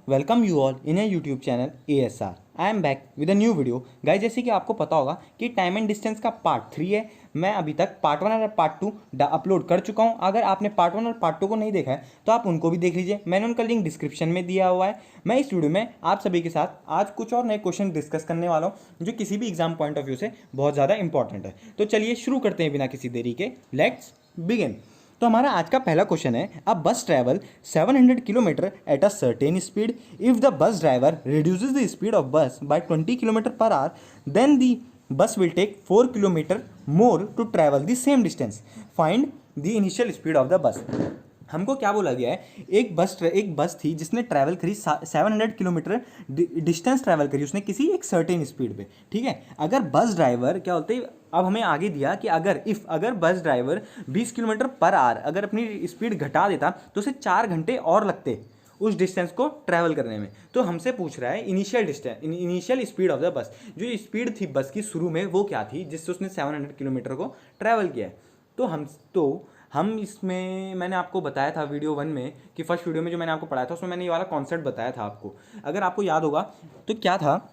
Welcome you all in A YouTube channel ASR। I am back with a new video. Guys, जैसे कि आपको पता होगा कि टाइम एंड डिस्टेंस का पार्ट 3 है। मैं अभी तक पार्ट 1 और पार्ट 2 अपलोड कर चुका हूं। अगर आपने पार्ट 1 और पार्ट 2 को नहीं देखा है तो आप उनको भी देख लीजिए, मैंने उनका लिंक डिस्क्रिप्शन में दिया हुआ है। मैं इस वीडियो में आप सभी के साथ आज कुछ और नए क्वेश्चन डिस्कस करने वाला हूँ जो किसी भी एग्जाम पॉइंट ऑफ व्यू से बहुत ज़्यादा इंपॉर्टेंट है। तो चलिए शुरू करते हैं बिना किसी देरी के। Let's begin. तो हमारा आज का पहला क्वेश्चन है, a bus travel 700 kilometre at a certain speed. If the bus driver reduces the speed of bus by 20 kilometre per hour then the bus will take 4 kilometre more to travel the same distance. Find the initial speed of the bus. हमको क्या बोला गया है, एक बस थी जिसने travel करी 700 किलोमीटर डिस्टेंस ट्रैवल करी उसने किसी एक सर्टेन स्पीड पे। ठीक है, अगर बस ड्राइवर क्या बोलते हैं, अब हमें आगे दिया कि अगर bus driver 20 kilometre per our अगर अपनी स्पीड घटा देता तो उसे 4 घंटे और लगते उस डिस्टेंस को ट्रैवल करने में। तो हमसे पूछ रहा है इनिशियल स्पीड ऑफ द बस। जो स्पीड थी बस की शुरू में वो क्या थी जिससे उसने 700 किलोमीटर को ट्रैवल किया है। तो हम इसमें मैंने आपको बताया था वीडियो 1 में कि फर्स्ट वीडियो में जो मैंने आपको पढ़ाया था उसमें मैंने ये वाला कॉन्सेप्ट बताया था आपको। अगर आपको याद होगा तो क्या था,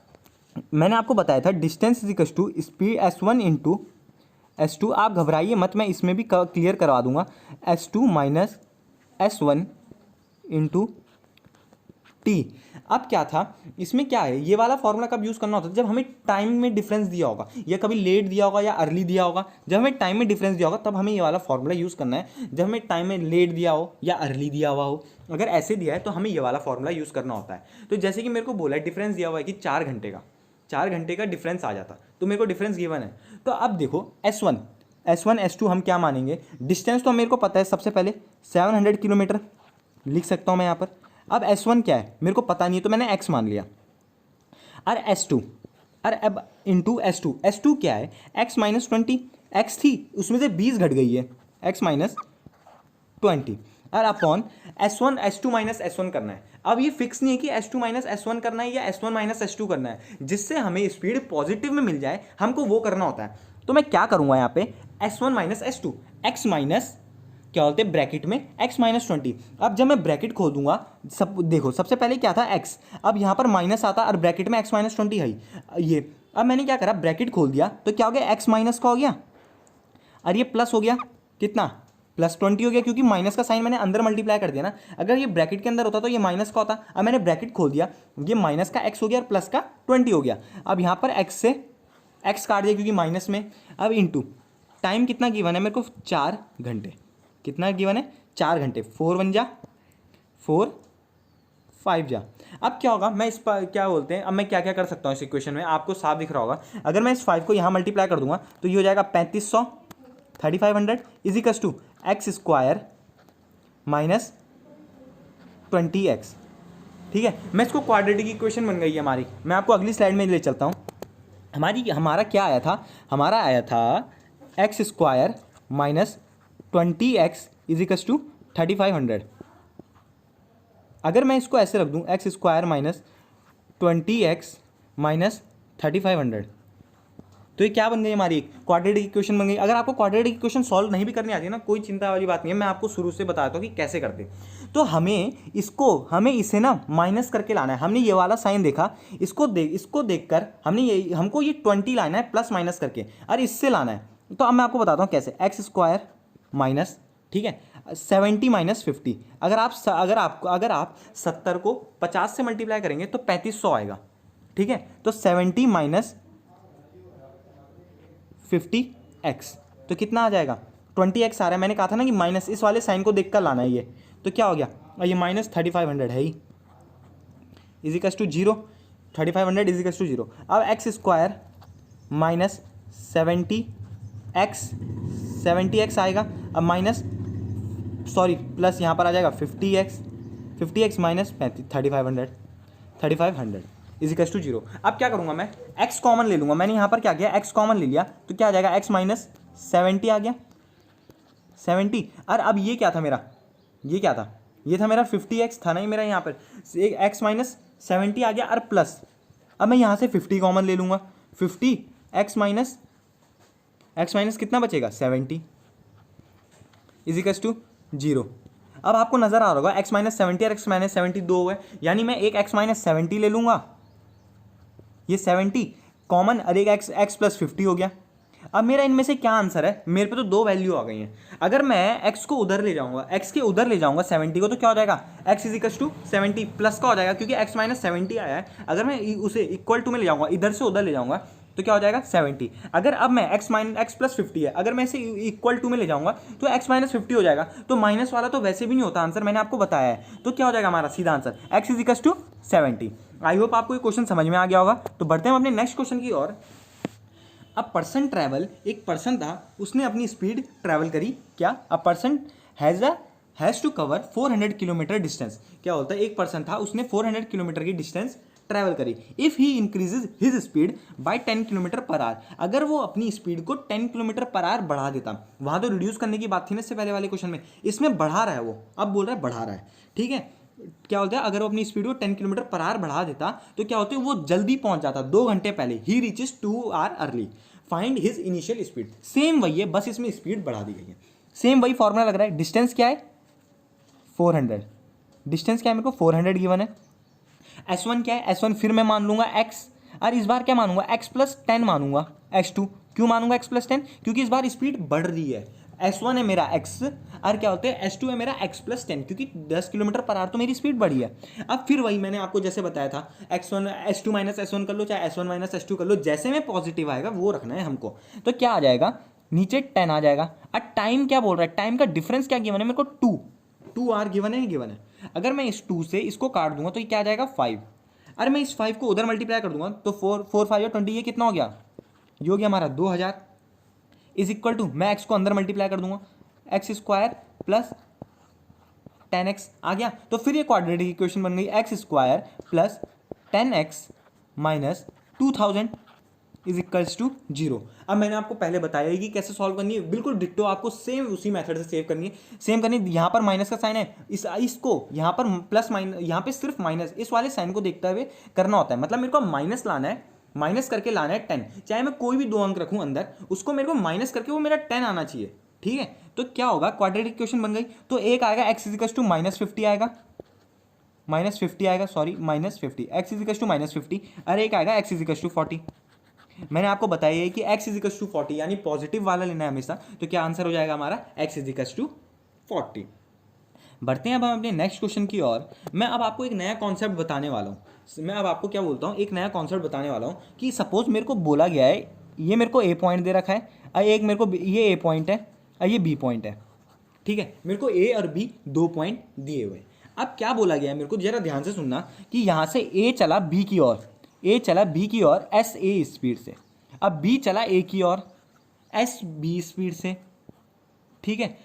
मैंने आपको बताया था distance is equal to speed S1 into S2। आप घबराइए मत, मैं इसमें भी क्लियर करवा दूंगा। S2 minus S1 into T. अब क्या था इसमें, क्या है ये वाला फॉर्मूला कब यूज़ करना होता है, जब हमें टाइम में डिफरेंस दिया होगा या कभी लेट दिया होगा या अर्ली दिया होगा। जब हमें टाइम में डिफरेंस दिया होगा तब हमें ये वाला फॉर्मूला यूज़ करना है। जब हमें टाइम में लेट दिया हो या अर्ली दिया हुआ हो, अगर ऐसे दिया है तो हमें ये वाला फॉर्मूला यूज़ करना होता है। तो जैसे कि मेरे को बोला है डिफरेंस दिया हुआ है कि 4 घंटे का डिफरेंस आ जाता, तो मेरे को डिफरेंस गिवन है। तो अब देखो S1 S2 हम क्या मानेंगे, डिस्टेंस तो मेरे को पता है, सबसे पहले 700 किलोमीटर लिख सकता हूँ मैं यहाँ पर। अब S1 क्या है मेरे को पता नहीं है तो मैंने x मान लिया। और S2 और अब इंटू S2 क्या है, x माइनस 20। x थी उसमें से 20 घट गई है, x माइनस 20 और अपॉन S2 माइनस S1 करना है। अब ये फिक्स नहीं है कि S2 माइनस S1 करना है या S1 माइनस S2 करना है, जिससे हमें स्पीड पॉजिटिव में मिल जाए हमको वो करना होता है। तो मैं क्या करूँगा यहाँ पे, S1 minus S2 x minus क्या बोलते हैं ब्रैकेट में x माइनस 20। अब जब मैं ब्रैकेट खोल दूंगा, सब देखो सबसे पहले क्या था x, अब यहाँ पर माइनस आता और ब्रैकेट में x माइनस 20 है ये। अब मैंने क्या करा, ब्रैकेट खोल दिया तो क्या हो गया, x माइनस का हो गया और ये प्लस हो गया, कितना प्लस 20 हो गया, क्योंकि माइनस का साइन मैंने अंदर मल्टीप्लाई कर दिया ना। अगर ये ब्रैकेट के अंदर होता तो ये माइनस का होता। अब मैंने ब्रैकेट खोल दिया, ये माइनस का x हो गया और प्लस का 20 हो गया। अब यहाँ पर x से x काट दिया क्योंकि माइनस में। अब इंटू टाइम कितना गिवन है मेरे को, 4 घंटे। कितना गिवन है, 4 घंटे। 4 1 जा 4 5 जा। अब क्या होगा, मैं इस पर क्या बोलते हैं, अब मैं क्या क्या कर सकता हूँ इस इक्वेशन में, आपको साफ दिख रहा होगा। अगर मैं इस 5 को यहाँ मल्टीप्लाई कर दूंगा तो ये हो जाएगा 3500 3500 is equal to x square minus 20x। ठीक है, मैं इसको क्वाड्रेटिक इक्वेशन बन गई है हमारी। मैं आपको अगली स्लाइड में ले चलता हूँ। हमारा क्या आया था, हमारा आया था x square minus 20x is equal to 3500। अगर मैं इसको ऐसे रख दूं, x square minus 20x minus 3500, तो ये क्या बन गई, हमारी क्वाड्रेटिक इक्वेशन बन गई। अगर आपको क्वाड्रेटिक इक्वेशन सॉल्व नहीं भी करनी आती है ना, कोई चिंता वाली बात नहीं है, मैं आपको शुरू से बताता हूँ कि कैसे करते। तो हमें इसे ना माइनस करके लाना है। हमने ये वाला साइन देखा, इसको देखकर हमको ये 20 लाना है प्लस माइनस करके, और इससे लाना है। तो अब मैं आपको बताता हूँ कैसे। एक्स स्क्वायर माइनस, ठीक है, 70 माइनस 50। अगर आप 70 को 50 से मल्टीप्लाई करेंगे तो 3500 आएगा। ठीक है, तो 70 माइनस 50x तो कितना आ जाएगा, 20x आ रहा है। मैंने कहा था ना कि माइनस इस वाले साइन को देखकर लाना है ये। तो क्या हो गया, और ये माइनस 3500 है ही, is equal to 0। 3500 is equal to 0। अब एक्स स्क्वायर माइनस 70x आएगा। अब माइनस प्लस यहाँ पर आ जाएगा 50x minus 3500 is equal to 0। अब क्या करूँगा, मैं x कॉमन ले लूँगा। मैंने यहाँ पर क्या किया, x कॉमन ले लिया तो क्या आ जाएगा, x माइनस 70 आ गया 70। और अब ये क्या था मेरा, ये था मेरा 50x था ना, ये मेरा यहाँ पर एक x माइनस 70 आ गया और प्लस। अब मैं यहाँ से 50 कॉमन ले लूँगा, 50 x माइनस कितना बचेगा, 70 इज इक्वल टू 0। अब आपको नजर आ रहा होगा x माइनस 70 और x माइनस 70 दो है, यानी मैं एक x माइनस 70 ले लूंगा, ये 70 कॉमन, और एक x प्लस 50 हो गया। अब मेरा इनमें से क्या आंसर है, मेरे पे तो दो वैल्यू आ गई हैं। अगर मैं x को उधर ले जाऊंगा, x के उधर ले जाऊंगा 70 को, तो क्या हो जाएगा, x is equal to 70 plus का हो जाएगा, क्योंकि x माइनस 70 आया है। अगर मैं उसे इक्वल टू में ले जाऊंगा, इधर से उधर ले जाऊंगा, तो क्या हो जाएगा 70। अगर अब मैं x प्लस 50 है, अगर मैं इसे इक्वल टू में ले जाऊंगा तो x माइनस 50 हो जाएगा। तो माइनस वाला तो वैसे भी नहीं होता आंसर, मैंने आपको बताया है। तो क्या हो जाएगा हमारा सीधा answer, x is equal to 70। I hope आपको ये क्वेश्चन समझ में आ गया होगा। तो बढ़ते हैं अपने नेक्स्ट क्वेश्चन की ओर। अब पर्सन ट्रैवल, एक पर्सन था, उसने अपनी स्पीड ट्रैवल करी, क्या, a person has to cover 400 kilometre distance. क्या बोलता है, एक पर्सन था, उसने 400 किलोमीटर की डिस्टेंस ट्रैवल करी। If he increases his speed bye 10 kilometre per our, अगर वो अपनी स्पीड को 10 किलोमीटर पर आवर बढ़ा देता, वहाँ तो रिड्यूस करने की बात थी ना इससे पहले वाले क्वेश्चन में, इसमें बढ़ा रहा है वो, अब बोल रहा है बढ़ा रहा है, ठीक है। क्या होता है, अगर वो अपनी स्पीड को 10 किलोमीटर पर आवर बढ़ा देता तो क्या होता है, वो जल्दी पहुंच जाता 2 घंटे पहले, ही reaches 2 hour early, find his initial speed. Same वही है, बस इसमें स्पीड बढ़ा दी गई है, सेम वही फॉर्मूला लग रहा है। डिस्टेंस क्या है 400, डिस्टेंस क्या है, मेरे को 400 गिवन है। S1 क्या है, S1 फिर मैं मान लूंगा x, और इस बार क्या मानूंगा, x प्लस 10 मानूंगा, x2 क्यों मानूंगा x प्लस 10, क्योंकि इस बार स्पीड बढ़ रही है। S1 है मेरा x, और क्या होता है S2 है मेरा x प्लस 10, क्योंकि 10 किलोमीटर पर आवर तो मेरी स्पीड बढ़ी है। अब फिर वही मैंने आपको जैसे बताया था, x1 S2 माइनस S1 कर लो, चाहे S1 माइनस S2 कर लो, जैसे में पॉजिटिव आएगा वो रखना है हमको। तो क्या आ जाएगा, नीचे 10 आ जाएगा। और टाइम क्या बोल रहा है, टाइम का डिफरेंस क्या गिवन है मेरे को, 2 आर गिवन है, नहीं गिवन है। अगर मैं इस 2 से इसको काट दूंगा तो ये क्या आ जाएगा 5। अरे मैं इस 5 को उधर मल्टीप्लाई कर दूंगा तो 4 5 और 20, ये कितना हो गया, ये हो गया हमारा 2000, इज इक्वल टू, मैं x को अंदर मल्टीप्लाई कर दूंगा, एक्स स्क्वायर प्लस 10x आ गया। तो फिर ये क्वाड्रेटिक इक्वेशन बन गई, x square plus 10x minus 2000 is equals to 0। अब मैंने आपको पहले बताया कि कैसे सॉल्व करनी है, बिल्कुल डिट्टो आपको सेम उसी मेथड से सेव करनी है, सेम करनी है। यहाँ पर माइनस का साइन है, इसको यहाँ पर प्लस माइनस, यहाँ पे सिर्फ माइनस, इस वाले साइन को देखते हुए करना होता है। मतलब मेरे को माइनस लाना है, माइनस करके लाना है 10, चाहे मैं कोई भी 2 अंक रखूँ अंदर, उसको मेरे को माइनस करके वो मेरा 10 आना चाहिए, ठीक है। तो क्या होगा, क्वाड्रेटिक इक्वेशन बन गई। तो एक आएगा एक्स इज इक्वल्स टू -50 आएगा, -50 आएगा, sorry -50, x is equals to -50, और एक आएगा एक्स इज इक्वल्स टू 40। मैंने आपको बताया है कि x इज इक्वल्स टू 40, यानी पॉजिटिव वाला लेना है हमेशा। तो क्या आंसर हो जाएगा हमारा, x इज इक्वल्स टू 40। बढ़ते हैं अब हम अपने नेक्स्ट क्वेश्चन की ओर। मैं अब आपको एक नया कॉन्सेप्ट बताने वाला हूँ। मैं अब आपको क्या बोलता हूँ, एक नया कॉन्सेप्ट बताने वाला हूँ कि सपोज मेरे को बोला गया है, ये मेरे को a पॉइंट दे रखा है, और एक मेरे को ये a पॉइंट है और ये b पॉइंट है, ठीक है। मेरे को a और b 2 पॉइंट दिए हुए। अब क्या बोला गया है, मेरे को जरा ध्यान से सुनना कि यहाँ से a चला b की ओर, ए चला बी की ओर एस ए स्पीड से, अब बी चला ए की ओर एस बी स्पीड से, ठीक है,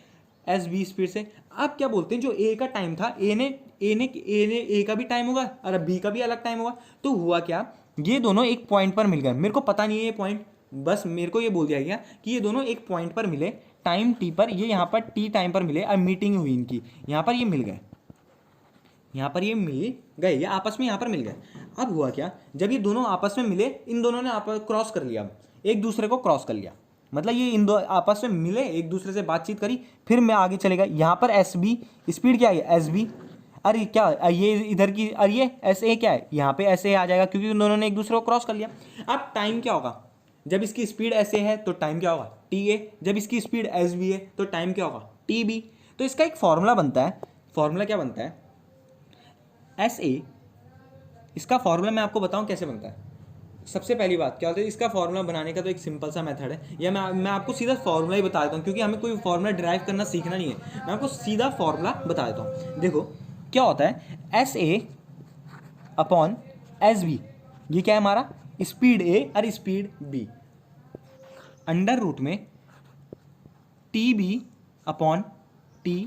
एस बी स्पीड से। अब क्या बोलते हैं, जो ए का टाइम था, ए का भी टाइम होगा और बी का भी अलग टाइम होगा। तो हुआ क्या, ये दोनों एक पॉइंट पर मिल गए। मेरे को पता नहीं है ये पॉइंट, बस मेरे को ये बोल दिया गया कि ये दोनों एक पॉइंट पर मिले, टाइम टी पर, ये यहाँ पर टी टाइम पर मिले और मीटिंग हुई इनकी, यहाँ पर ये मिल गए, यहाँ पर ये मिल गए, ये आपस में यहाँ पर मिल गए। अब हुआ क्या, जब ये दोनों आपस में मिले, इन दोनों ने आपस क्रॉस कर लिया, एक दूसरे को क्रॉस कर लिया, मतलब ये इन दो आपस में मिले, एक दूसरे से बातचीत करी, फिर मैं आगे चलेगा। यहाँ पर एस बी स्पीड क्या है, एस बी, अरे क्या ये इधर की, अरे ये एस ए क्या है, यहाँ पे एस ए आ जाएगा, क्योंकि उन दोनों ने एक दूसरे को क्रॉस कर लिया। अब टाइम क्या होगा, जब इसकी स्पीड एस ए है तो टाइम क्या होगा, टी ए, जब इसकी स्पीड एस बी है तो टाइम क्या होगा, टी बी। तो इसका एक फॉर्मूला बनता है, फॉर्मूला क्या बनता है, एस ए, इसका फॉर्मूला मैं आपको बताऊं कैसे बनता है। सबसे पहली बात क्या होता है, इसका फॉर्मूला बनाने का तो एक सिंपल सा मेथड है, या मैं आपको सीधा फॉर्मूला ही बता देता हूँ, क्योंकि हमें कोई फॉर्मूला ड्राइव करना सीखना नहीं है, मैं आपको सीधा फॉर्मूला बता देता हूँ। देखो क्या होता है, S A upon S B, ये क्या है हमारा, स्पीड ए और स्पीड बी, अंडर रूट में T B upon T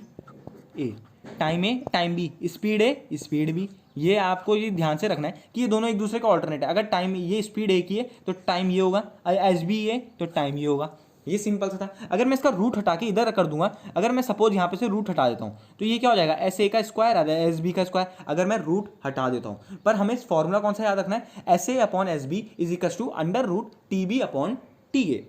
A, time A time B, speed A speed B. ये आपको ये ध्यान से रखना है कि ये दोनों एक दूसरे का ऑल्टरनेट है। अगर टाइम ये स्पीड ए की है तो टाइम ये होगा, एस बी है तो टाइम ये होगा। ये सिंपल सा था। अगर मैं इसका रूट हटा के इधर कर दूंगा, अगर मैं सपोज यहाँ पे से रूट हटा देता हूँ तो ये क्या हो जाएगा, एस ए का स्क्वायर आ जाएगा, एस बी का स्क्वायर, अगर मैं रूट हटा देता हूँ। पर हमें फॉर्मूला कौन सा याद रखना है, S A upon S B is equal to under root T B upon T A.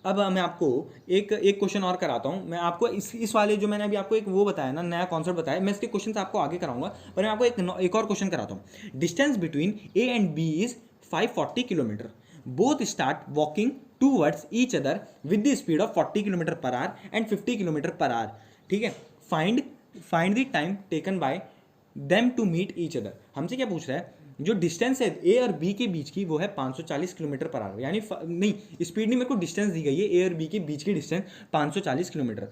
अब मैं आपको एक क्वेश्चन और कराता हूँ। मैं आपको इस वाले जो मैंने अभी आपको एक वो बताया ना, नया कॉन्सेप्ट बताया, मैं इसके क्वेश्चन आपको आगे कराऊंगा, पर मैं आपको एक और क्वेश्चन कराता हूँ। Distance between A and B is 540 kilometre. Both start walking towards each other with the speed of 40 kilometre per hour and 50 kilometre per hour. ठीक है, find the time taken by them to meet each other. हमसे क्या पूछ रहा है, जो distance है ए और बी के बीच की वो है 540 किलोमीटर पर आवर, यानी नहीं स्पीड नहीं, मेरे को डिस्टेंस दी गई है ए और बी के बीच की डिस्टेंस 540 किलोमीटर।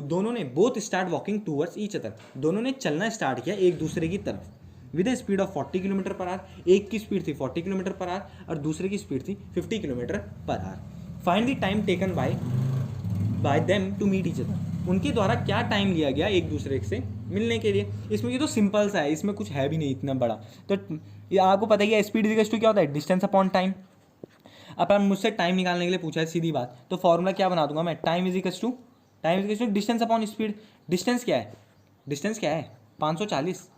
दोनों ने both start walking towards each other, दोनों ने चलना स्टार्ट किया एक दूसरे की तरफ with A speed of 40 kilometre per our. एक की स्पीड थी 40 किलोमीटर पर आवर और दूसरे की स्पीड थी 50 kilometre per hour. Find the time taken by them to meet each other. उनके द्वारा क्या टाइम लिया गया एक दूसरे से मिलने के लिए। इसमें ये तो सिंपल सा है, इसमें कुछ है भी नहीं इतना बड़ा। तो ये आपको पता ही है स्पीड इक्वल्स टू क्या होता है, डिस्टेंस अपॉन टाइम। अपन मुझसे टाइम निकालने के लिए पूछा है, सीधी बात, तो फॉर्मूला क्या बना दूंगा मैं, time is equals to distance upon speed. Distance क्या है, डिस्टेंस क्या है 540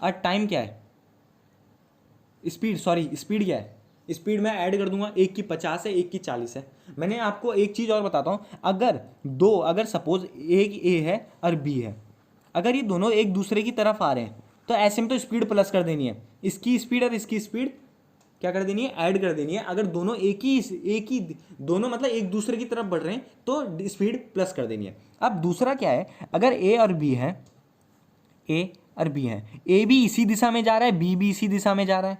और टाइम क्या है, स्पीड, सॉरी स्पीड क्या है, स्पीड मैं ऐड कर दूंगा, एक की 50 है एक की 40 है। मैंने आपको एक चीज़ और बताता हूँ, अगर सपोज एक ए है और बी है, अगर ये दोनों एक दूसरे की तरफ आ रहे हैं तो ऐसे में तो स्पीड प्लस कर देनी है, इसकी स्पीड और इसकी स्पीड क्या कर देनी है, ऐड कर देनी है। अगर दोनों एक ही दोनों मतलब एक दूसरे की तरफ बढ़ रहे हैं तो स्पीड प्लस कर देनी है। अब दूसरा क्या है, अगर ए और बी है, ए भी इसी दिशा में जा रहा है, बी भी इसी दिशा में जा रहा है,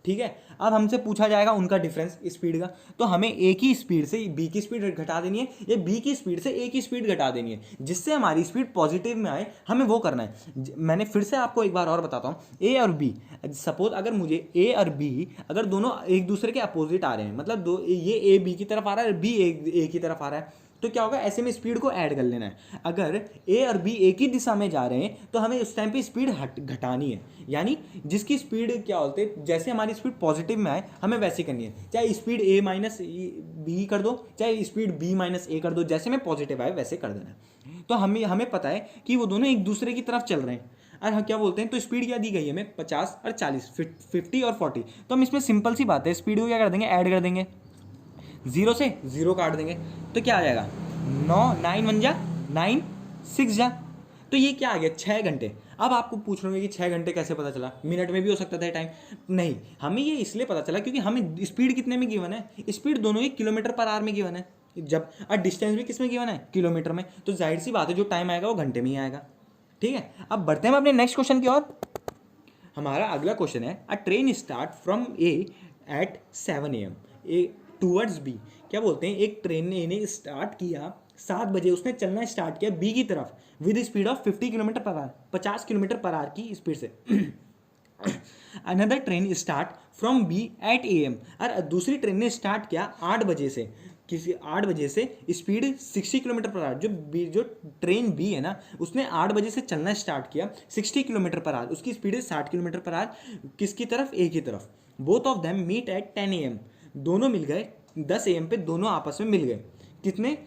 ठीक है। अब हमसे पूछा जाएगा उनका डिफरेंस स्पीड का, तो हमें ए की स्पीड से बी की स्पीड घटा देनी है या बी की स्पीड से ए की स्पीड घटा देनी है, जिससे हमारी स्पीड पॉजिटिव में आए, हमें वो करना है। मैंने फिर से आपको एक बार और बताता हूँ, ए और बी, सपोज अगर मुझे ए और बी अगर दोनों एक दूसरे के अपोजिट आ रहे हैं, मतलब ये ए बी की तरफ आ रहा है, बी ए की तरफ आ रहा है, तो क्या होगा, ऐसे में स्पीड को ऐड कर लेना है। अगर ए और बी एक ही दिशा में जा रहे हैं तो हमें उस टाइम पे स्पीड घटानी है, यानी जिसकी स्पीड क्या बोलते हैं, जैसे हमारी स्पीड पॉजिटिव में आए हमें वैसी करनी है। चाहे स्पीड ए माइनस बी कर दो, चाहे स्पीड बी माइनस ए कर दो, जैसे में पॉजिटिव आए वैसे कर देना है। तो हमें पता है कि वो दोनों एक दूसरे की तरफ चल रहे हैं, और हम क्या बोलते हैं, तो स्पीड क्या दी गई है हमें 50 और 40, 50 और 40। तो हम इसमें सिंपल सी बात है, स्पीड को क्या कर देंगे, ऐड कर देंगे, 0 से 0 काट देंगे, तो क्या आ जाएगा 9 1 जा 9 6 जा, तो ये क्या आ गया 6 घंटे। अब आपको पूछ रहे होंगे कि 6 घंटे कैसे पता चला, मिनट में भी हो सकता था टाइम, नहीं, हमें ये इसलिए पता चला क्योंकि हमें स्पीड कितने में गिवन है, स्पीड दोनों ही किलोमीटर पर आवर में गिवन है, जब और डिस्टेंस भी किस में गिवन है, किलोमीटर में, तो जाहिर सी बात है जो टाइम आएगा वो घंटे में ही आएगा। ठीक है, अब बढ़ते हैं अपने नेक्स्ट क्वेश्चन की ओर। हमारा अगला क्वेश्चन है, a train start from A at 7 AM A towards B. क्या बोलते हैं, एक ट्रेन ने स्टार्ट किया 7 बजे, उसने चलना स्टार्ट किया बी की तरफ with speed of 50 kilometre per hour, 50 kilometre per hour की स्पीड से। Another train start from B at AM, और दूसरी ट्रेन ने स्टार्ट किया 8 बजे से, किसी 8 बजे से स्पीड 60 किलोमीटर पर आवर। जो ट्रेन बी है ना, उसने 8 बजे से चलना स्टार्ट किया 60 किलोमीटर पर आवर, उसकी स्पीड है 60 किलोमीटर पर आवर, किसकी तरफ, ए की तरफ। Both of them meet at 10 AM, दोनों मिल गए 10 AM पे, दोनों आपस में मिल गए कितने,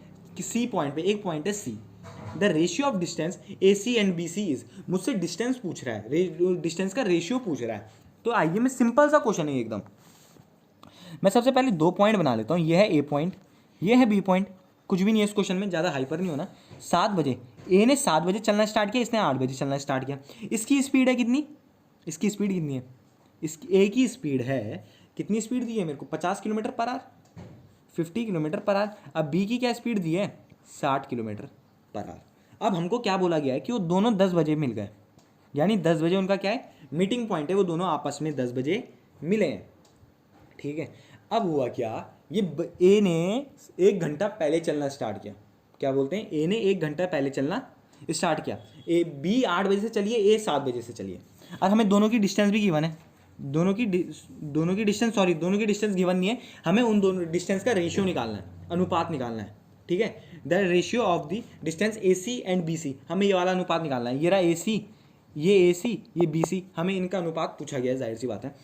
सी पॉइंट पे, एक पॉइंट है C. The ratio of distance A C and B C is, मुझसे डिस्टेंस पूछ रहा है, डिस्टेंस का रेशियो पूछ रहा है। तो आइए, मैं सिंपल सा क्वेश्चन है एकदम, मैं सबसे पहले 2 पॉइंट बना लेता हूँ, ये है ए पॉइंट, ये है बी पॉइंट, कुछ भी नहीं है इस क्वेश्चन में, ज़्यादा हाइपर नहीं होना। 7 बजे ए ने 7 बजे चलना स्टार्ट किया, इसने 8 बजे चलना स्टार्ट किया, इसकी स्पीड है कितनी, इसकी स्पीड कितनी है, इसकी ए की स्पीड है, कितनी स्पीड दी है मेरे को, 50 kilometre per hour, 50 kilometre per our. अब बी की क्या स्पीड दी है, 60 किलोमीटर पर आवर। अब हमको क्या बोला गया है कि वो दोनों 10 बजे मिल गए, यानी 10 बजे उनका क्या है, मीटिंग पॉइंट है, वो दोनों आपस में 10 बजे मिले हैं। ठीक है, अब हुआ क्या, ये ए ने 1 घंटा पहले चलना स्टार्ट किया, क्या बोलते हैं, ए ने 1 घंटा पहले चलना स्टार्ट किया, ए बी 8 बजे से चलिए, ए 7 बजे से चलिए। और हमें दोनों की डिस्टेंस भी गिवन है, दोनों की डिस्टेंस गिवन नहीं है, हमें उन दोनों डिस्टेंस का रेशियो निकालना है, अनुपात निकालना है। ठीक है, the ratio of the distance A C and B C, हमें ये वाला अनुपात निकालना है, ये रहा ए सी, ये बी सी, हमें इनका अनुपात पूछा गया है, जाहिर सी बात है।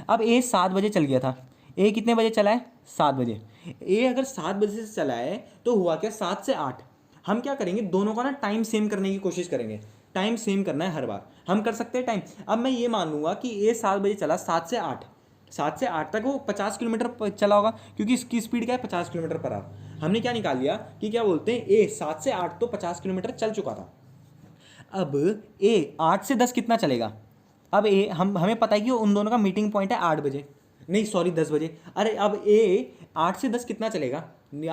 अब ए 7 बजे चल गया था, ए कितने बजे चला है, 7 बजे। ए अगर 7 बजे से चला है तो हुआ क्या, 7 से 8, हम क्या करेंगे, दोनों का ना टाइम सेम करने की कोशिश करेंगे, टाइम सेम करना है हर बार, हम कर सकते हैं टाइम। अब मैं ये मान लूँगा कि ए 7 बजे चला, 7 से 8 तक वो 50 किलोमीटर चला होगा, क्योंकि इसकी स्पीड क्या है, 50 किलोमीटर पर आवर। हमने क्या निकाल लिया कि क्या बोलते हैं ए 7 से 8 तो 50 किलोमीटर चल चुका था। अब ए 8 से 10 कितना चलेगा? अब ए हमें पता है कि उन दोनों का मीटिंग पॉइंट है 8 बजे, नहीं सॉरी 10 बजे। अरे अब ए 8 से 10 कितना चलेगा?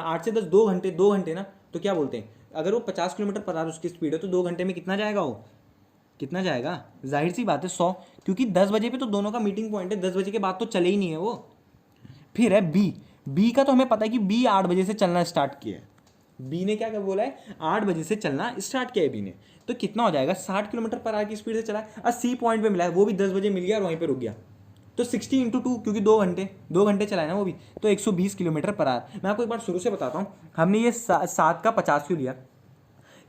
8 से 10 2 घंटे, 2 घंटे ना। तो क्या बोलते हैं, अगर वो 50 किलोमीटर पर आवर उसकी स्पीड है तो 2 घंटे में कितना जाएगा? वो कितना जाएगा? जाहिर सी बात है 100, क्योंकि 10 बजे पे तो दोनों का मीटिंग पॉइंट है, 10 बजे के बाद तो चले ही नहीं है वो। फिर है बी का तो हमें पता है कि बी 8 बजे से चलना स्टार्ट किया है। बी ने क्या बोला है? 8 बजे से चलना स्टार्ट किया है बी ने। तो कितना हो जाएगा? 60 किलोमीटर पर आवर की स्पीड से चला है और सी पॉइंट पे मिला है, वो भी 10 बजे मिल गया और वहीं पे रुक गया। तो 60 इंटू 2, क्योंकि 2 घंटे चला है ना वो भी, तो 120 किलोमीटर पर आवर। मैं आपको एक बार शुरू से बताता हूँ, हमने ये 7 का 50 क्यों लिया?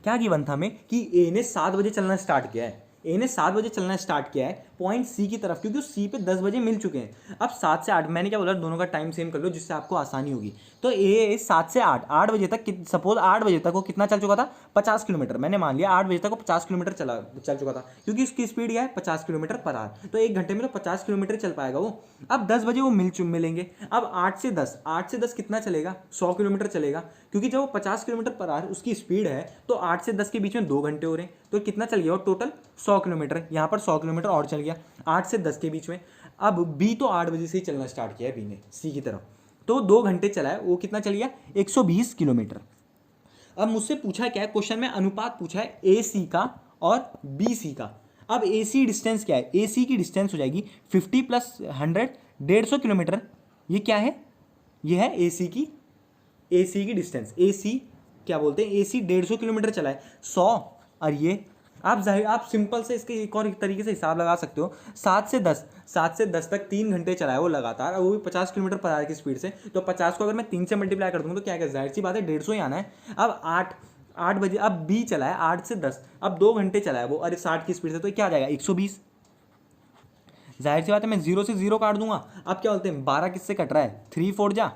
क्या गिवन था हमें कि ए ने 7 बजे चलना स्टार्ट किया है, ए ने 7 बजे चलना स्टार्ट किया है पॉइंट सी की तरफ, क्योंकि सी पे 10 बजे मिल चुके हैं। अब 7 से 8, मैंने क्या बोला, दोनों का टाइम सेम कर लो जिससे आपको आसानी होगी। तो ए 7 से 8 बजे तक, सपोज 8 बजे तक वो कितना चल चुका था? 50 किलोमीटर। मैंने मान लिया 8 बजे तक वो 50 किलोमीटर चल चुका था, क्योंकि उसकी स्पीड क्या है? 50 किलोमीटर पर आवर। तो 1 घंटे में तो 50 किलोमीटर चल पाएगा वो। अब 10 बजे वो मिलेंगे। अब 8 से 10 कितना चलेगा? 100 किलोमीटर चलेगा, क्योंकि जब वो 50 किलोमीटर पर आवर उसकी स्पीड है तो 8 से 10 के बीच में 2 घंटे हो रहे हैं, तो कितना चल गया? और टोटल 100 किलोमीटर। यहाँ पर 100 किलोमीटर और चल गया 8 से 10 के बीच में। अब बी तो 8 बजे से ही चलना स्टार्ट किया है बी ने सी की तरफ, तो 2 घंटे चला है, वो कितना चल गया? 120 किलोमीटर। अब मुझसे पूछा क्या है क्वेश्चन में? अनुपात पूछा है ए सी का और बी सी का। अब ए सी डिस्टेंस क्या है? ए सी की डिस्टेंस हो जाएगी 50 प्लस 100, 150 किलोमीटर। ये क्या है? ये है ए सी की डिस्टेंस। ए सी क्या बोलते हैं? ए सी 150 किलोमीटर चला है, 100। और ये आप सिंपल से इसके एक और तरीके से हिसाब लगा सकते हो। 7 से 10 तक 3 घंटे चला है वो लगातार, और वो भी 50 किलोमीटर पर आवर की स्पीड से। तो 50 को अगर मैं 3 से मल्टीप्लाई कर दूंगा तो क्या जाहिर सी बात है 150 ही आना है। अब 8 बजे, अब बी चला है 8 से 10, अब 2 घंटे चला है वो, अरे 60 की स्पीड से, तो क्या आ जाएगा? 120। जाहिर सी बात है मैं 0 से 0 काट दूंगा। अब क्या बोलते हैं, 12 किससे कट रहा है? 3 4 जा,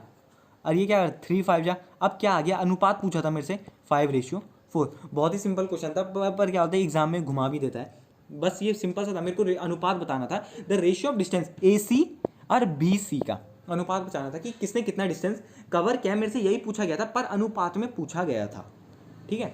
और ये क्या 3 5 जा। अब क्या आ गया? अनुपात पूछा था मेरे से 5:4। बहुत ही सिंपल क्वेश्चन था, पर क्या होता है एग्जाम में घुमा भी देता है। बस ये सिंपल सा था, मेरे को अनुपात बताना था, the ratio of distance A सी और बी सी का अनुपात बताना था कि किसने कितना डिस्टेंस कवर किया। मेरे से यही पूछा गया था, पर अनुपात में पूछा गया था। ठीक है,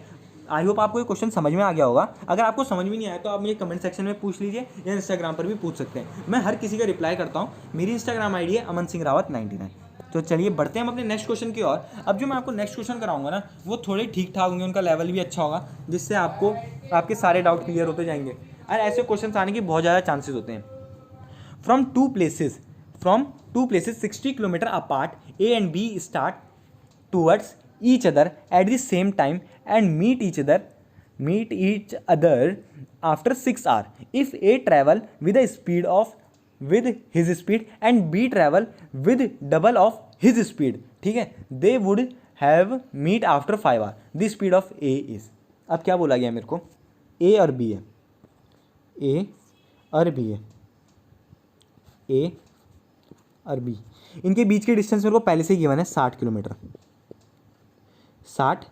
आई होप आपको ये क्वेश्चन समझ में आ गया होगा। अगर आपको समझ में नहीं आया तो आप मुझे कमेंट सेक्शन में पूछ लीजिए, या इंस्टाग्राम पर भी पूछ सकते हैं, मैं हर किसी का रिप्लाई करता हूँ। मेरी इंस्टाग्राम आईडी है अमन सिंह रावत 99। तो चलिए बढ़ते हैं हम अपने नेक्स्ट क्वेश्चन की ओर। अब जो मैं आपको नेक्स्ट क्वेश्चन कराऊंगा ना, वो थोड़े ठीक ठाक होंगे, उनका लेवल भी अच्छा होगा, जिससे आपको आपके सारे डाउट क्लियर होते जाएंगे। और ऐसे क्वेश्चन आने की बहुत ज़्यादा चांसेस होते हैं। From two places 60 kilometre apart, A and B start towards each other at the same time and meet each other after 6 hours. If A travel with his speed and B travel with double of his speed, ठीक है, they would have meet after 5 hours. The speed of A is. अब क्या बोला गया मेरे को? A और B है, A और B है, A और B, इनके बीच की डिस्टेंस मेरे को पहले से ही गिवन है 60 किलोमीटर। 60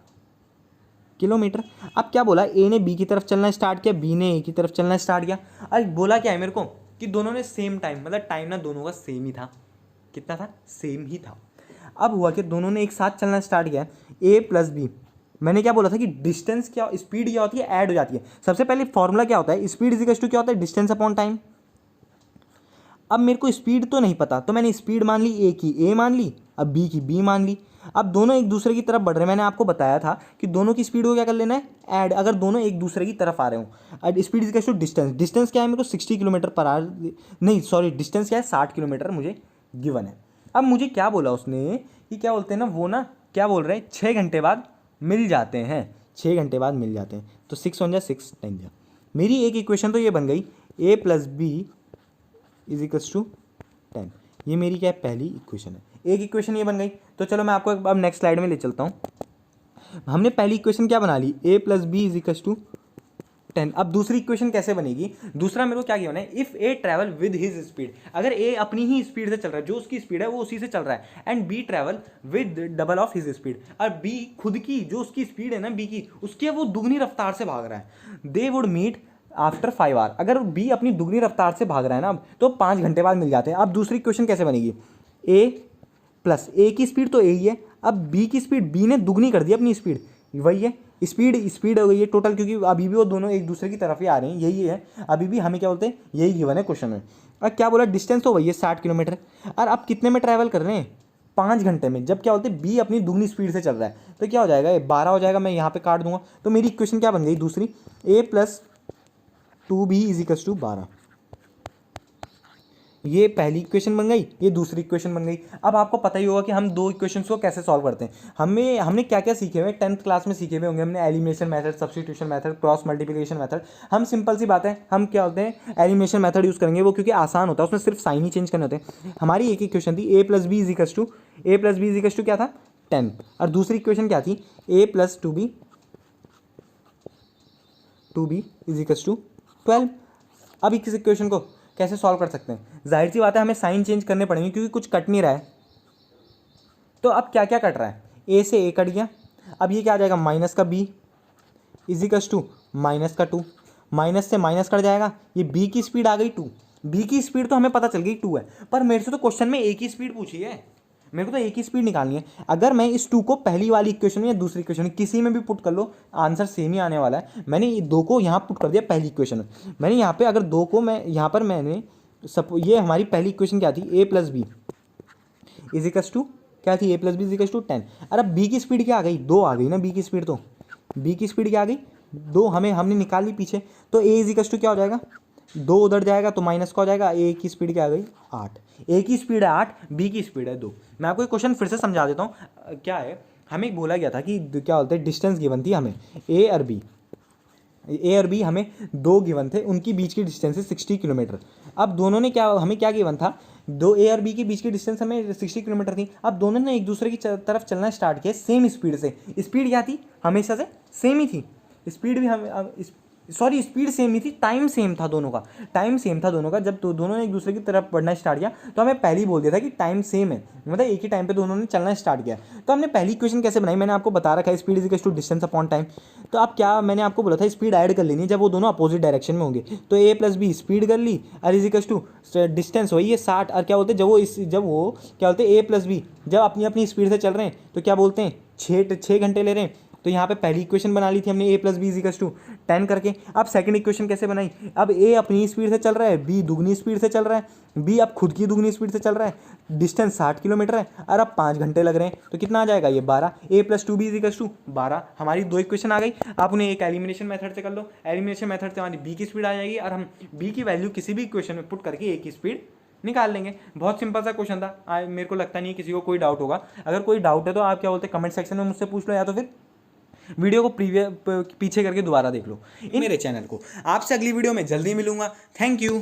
किलोमीटर। अब क्या बोला? ए ने बी की तरफ चलना स्टार्ट किया, बी ने ए की तरफ चलना स्टार्ट किया। अब बोला क्या है मेरे को कि दोनों ने सेम टाइम, मतलब टाइम ना दोनों का सेम ही था। कितना था? सेम ही था। अब हुआ कि दोनों ने एक साथ चलना स्टार्ट किया, ए प्लस बी। मैंने क्या बोला था कि डिस्टेंस क्या, स्पीड क्या होती है? ऐड हो जाती है। सबसे पहले फॉर्मूला क्या होता है? स्पीड इज टू क्या होता है? Distance upon time. अब मेरे को स्पीड तो नहीं पता, तो मैंने स्पीड मान ली ए की, ए मान ली, अब बी की बी मान ली। अब दोनों एक दूसरे की तरफ बढ़ रहे हैं। मैंने आपको बताया था कि दोनों की स्पीड को क्या कर लेना है? ऐड। अगर दोनों एक दूसरे की तरफ आ रहे हो, अब speed is to distance. Distance क्या है मेरे को? 60 किलोमीटर पर आवर, नहीं सॉरी, डिस्टेंस क्या है? 60 किलोमीटर मुझे गिवन है। अब मुझे क्या बोला उसने कि क्या बोलते हैं ना, वो ना क्या बोल रहे हैं, 6 घंटे बाद मिल जाते हैं, 6 घंटे बाद मिल जाते हैं। तो 6 1 जा 6 10 जा। मेरी एक इक्वेशन तो ये बन गई, A plus B is equals to 10। ये मेरी क्या है? पहली इक्वेशन है। एक इक्वेशन ये बन गई। तो चलो मैं आपको अब नेक्स्ट स्लाइड में ले चलता हूँ। हमने पहली इक्वेशन क्या बना ली? A plus B is equals to 10। अब दूसरी इक्वेशन कैसे बनेगी? दूसरा मेरे को क्या गिवन है? If A travel with his speed, अगर ए अपनी ही स्पीड से चल रहा है, जो उसकी स्पीड है वो उसी से चल रहा है, and be travel with double of his speed, और बी खुद की जो उसकी स्पीड है ना बी की, उसकी वो दुगनी रफ्तार से भाग रहा है, they would meet after 5 hour. अगर बी अपनी दुगनी रफ्तार से भाग रहा है ना, तो 5 घंटे बाद मिल जाते हैं। अब दूसरी क्वेश्चन कैसे बनेगी? ए प्लस, ए की स्पीड तो ए ही है, अब बी की स्पीड, बी ने दुगनी कर दी अपनी स्पीड, वही है स्पीड हो गई है टोटल, क्योंकि अभी भी वो दोनों एक दूसरे की तरफ ही आ रहे हैं, यही है अभी भी हमें क्या बोलते हैं, यही गिवन है क्वेश्चन में। और क्या बोला, डिस्टेंस तो वही है 60 किलोमीटर, और अब कितने में ट्रैवल कर रहे हैं, 5 घंटे में, जब क्या बोलते हैं बी अपनी दुगनी स्पीड से चल रहा है, तो क्या हो जाएगा, ये 12 हो जाएगा, मैं यहाँ पे काट दूंगा, तो मेरी इक्वेशन क्या बन गई दूसरी, a+2b = 12। ये पहली इक्वेशन बन गई, ये दूसरी इक्वेशन बन गई। अब आपको पता ही होगा कि हम दो इक्वेशंस को कैसे सॉल्व करते हैं। हमने क्या क्या सीखे हुए 10th क्लास में सीखे हुए होंगे, हमने elimination method, substitution method, cross multiplication method. हम सिंपल सी बात है, हम क्या होते हैं एलिमिनेशन मेथड यूज़ करेंगे, वो क्योंकि आसान होता है, उसमें सिर्फ साइन ही चेंज करने होते हैं। हमारी एक इक्वेशन थी a+b क्या था 10, और दूसरी इक्वेशन क्या थी a+2b = 12। अब इस इक्वेशन को कैसे सॉल्व कर सकते हैं, जाहिर सी बात है हमें साइन चेंज करने पड़ेंगे, क्योंकि कुछ कट नहीं रहा है। तो अब क्या क्या कट रहा है, ए से ए कट गया, अब ये क्या आ जाएगा माइनस का बी = माइनस का 2, माइनस से माइनस कट जाएगा, ये बी की स्पीड आ गई 2, बी की स्पीड तो हमें पता चल गई 2 है, पर मेरे से तो क्वेश्चन में ए की स्पीड पूछी है, मेरे को तो ए की स्पीड निकालनी है। अगर मैं इस 2 को पहली वाली इक्वेशन में या दूसरी इक्वेशन में किसी में भी पुट कर लो, आंसर सेम ही आने वाला है। मैंने ये 2 को यहाँ पुट कर दिया पहली इक्वेशन में, मैंने यहाँ पे अगर 2 को मैं यहाँ पर मैंने ये हमारी पहली इक्वेशन क्या थी a+b = क्या थी a+b = 10। अरे अब बी की स्पीड क्या आ गई, 2 आ गई ना, बी की स्पीड क्या आ गई 2, हमने निकाल ली पीछे, तो a क्या हो जाएगा 2 उधर जाएगा तो माइनस का हो जाएगा, ए की स्पीड क्या आ गई 8, ए की स्पीड है 8, बी की स्पीड है 2। मैं आपको एक क्वेश्चन फिर से समझा देता हूँ, क्या है हमें बोला गया था कि क्या बोलते हैं डिस्टेंस गिवन थी हमें, ए और बी हमें 2 गिवन थे, उनकी बीच की डिस्टेंस है 60 किलोमीटर। अब दोनों ने हमें क्या गिवन था, ए और बी के बीच की डिस्टेंस हमें 60 किलोमीटर थी। अब दोनों ने एक दूसरे की तरफ चलना स्टार्ट किया सेम स्पीड से, स्पीड क्या थी हमेशा से सेम ही थी, स्पीड भी हम स्पीड सेम ही थी, टाइम सेम था दोनों का, जब दोनों ने एक दूसरे की तरफ बढ़ना स्टार्ट किया तो हमें पहले ही बोल दिया था कि टाइम सेम है, मतलब एक ही टाइम पे दोनों ने चलना स्टार्ट किया। तो हमने पहली इक्वेशन कैसे बनाई, मैंने आपको बता रखा है स्पीड = डिस्टेंस अपॉन टाइम। तो अब क्या मैंने आपको बोला था स्पीड ऐड कर लेनी है जब वो दोनों अपोजिट डायरेक्शन में होंगे, तो a+b स्पीड कर ली और डिस्टेंस वही है 60, और क्या बोलते हैं जब वो क्या बोलते हैं a+b जब अपनी अपनी स्पीड से चल रहे हैं तो क्या बोलते हैं 6 घंटे ले रहे हैं। तो यहाँ पे पहली इक्वेशन बना ली थी हमने a+b = 10 करके। अब सेकंड इक्वेशन कैसे बनाई, अब a अपनी स्पीड से चल रहा है, b दुगनी स्पीड से चल रहा है, b अब खुद की दुगनी स्पीड से चल रहा है, डिस्टेंस 60 किलोमीटर है, और अब 5 घंटे लग रहे हैं, तो कितना आ जाएगा ये 12, a+2b = 12। हमारी 2 इक्वेशन आ गई। आप उन्हें एक एलिमिनेशन मेथड से कर लो, एलिमिनेशन मेथड से हमारी b की स्पीड आ जाएगी, और हम b की वैल्यू किसी भी इक्वेशन में पुट करके a की स्पीड निकाल लेंगे। बहुत सिंपल सा क्वेश्चन था, मेरे को लगता नहीं है किसी को कोई डाउट होगा। अगर कोई डाउट है तो आप क्या बोलते हैं कमेंट सेक्शन में मुझसे पूछ लो, या तो फिर वीडियो को पीछे करके दोबारा देख लो इन मेरे चैनल को। आपसे अगली वीडियो में जल्दी मिलूंगा। Thank you.